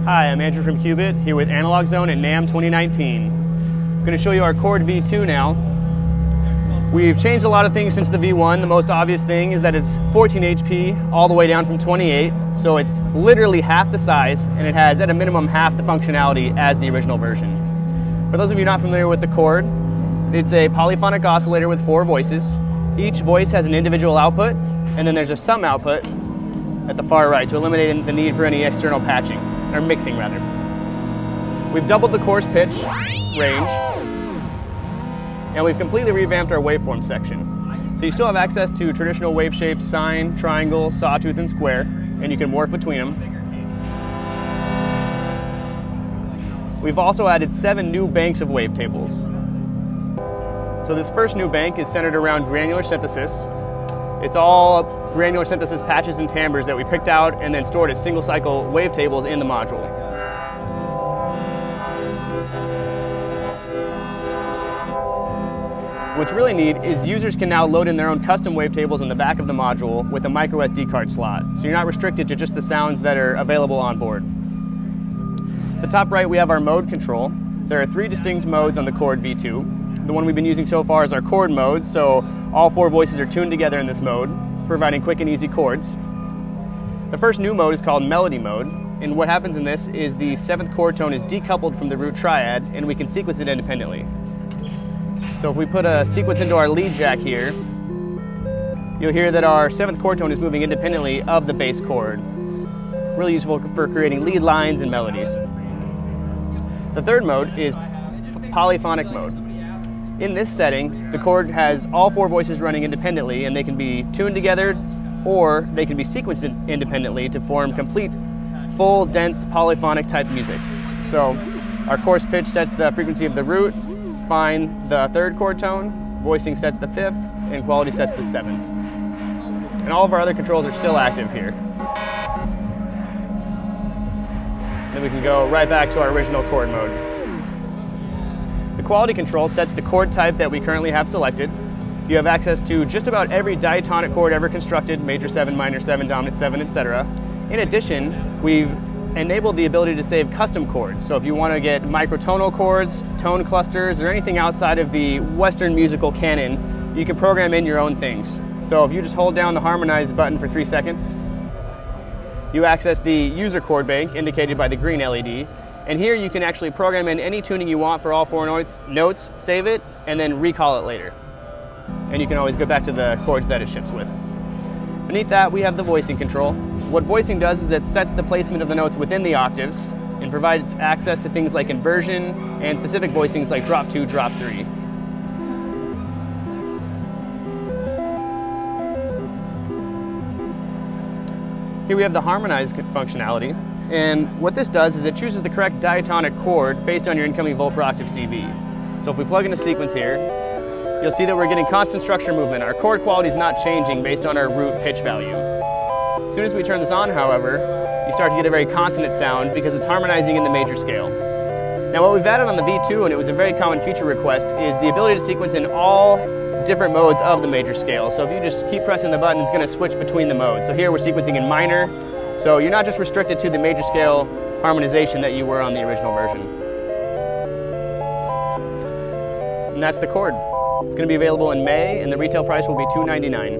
Hi, I'm Andrew from Qubit, here with Analog Zone at NAMM 2019. I'm going to show you our Chord V2 now. We've changed a lot of things since the V1. The most obvious thing is that it's 14 HP all the way down from 28, so it's literally half the size, and it has at a minimum half the functionality as the original version. For those of you not familiar with the Chord, it's a polyphonic oscillator with 4 voices. Each voice has an individual output, and then there's a sum output at the far right to eliminate the need for any external patching, or mixing rather. We've doubled the coarse pitch range, and we've completely revamped our waveform section. So you still have access to traditional wave shapes: sine, triangle, sawtooth, and square, and you can morph between them. We've also added 7 new banks of wavetables. So this first new bank is centered around granular synthesis. It's all granular synthesis patches and timbres that we picked out and then stored as single cycle wavetables in the module. What's really neat is users can now load in their own custom wavetables in the back of the module with a micro SD card slot, so you're not restricted to just the sounds that are available on board. At the top right we have our mode control. There are 3 distinct modes on the Chord V2. The one we've been using so far is our Chord Mode, so all 4 voices are tuned together in this mode, providing quick and easy chords. The first new mode is called Melody Mode, and what happens in this is the 7th chord tone is decoupled from the root triad, and we can sequence it independently. So if we put a sequence into our lead jack here, you'll hear that our 7th chord tone is moving independently of the bass chord. Really useful for creating lead lines and melodies. The third mode is Polyphonic Mode. In this setting, the chord has all 4 voices running independently, and they can be tuned together or they can be sequenced independently to form complete, full, dense, polyphonic type music. So our coarse pitch sets the frequency of the root, fine the 3rd chord tone, voicing sets the 5th, and quality sets the 7th. And all of our other controls are still active here. Then we can go right back to our original chord mode. The quality control sets the chord type that we currently have selected. You have access to just about every diatonic chord ever constructed: major 7, minor 7, dominant 7, etc. In addition, we've enabled the ability to save custom chords. So if you want to get microtonal chords, tone clusters, or anything outside of the Western musical canon, you can program in your own things. So if you just hold down the Harmonized button for 3 seconds, you access the user chord bank indicated by the green LED. And here you can actually program in any tuning you want for all 4 notes, save it, and then recall it later. And you can always go back to the chords that it ships with. Beneath that, we have the voicing control. What voicing does is it sets the placement of the notes within the octaves and provides access to things like inversion and specific voicings like drop 2, drop 3. Here we have the harmonized functionality. And what this does is it chooses the correct diatonic chord based on your incoming volt per octave CV. So if we plug in a sequence here, you'll see that we're getting constant structure movement. Our chord quality is not changing based on our root pitch value. As soon as we turn this on, however, you start to get a very consonant sound because it's harmonizing in the major scale. Now what we've added on the V2, and it was a very common feature request, is the ability to sequence in all different modes of the major scale. So if you just keep pressing the button, it's going to switch between the modes. So here we're sequencing in minor. So you're not just restricted to the major scale harmonization that you were on the original version. And that's the Chord. It's going to be available in May, and the retail price will be $299.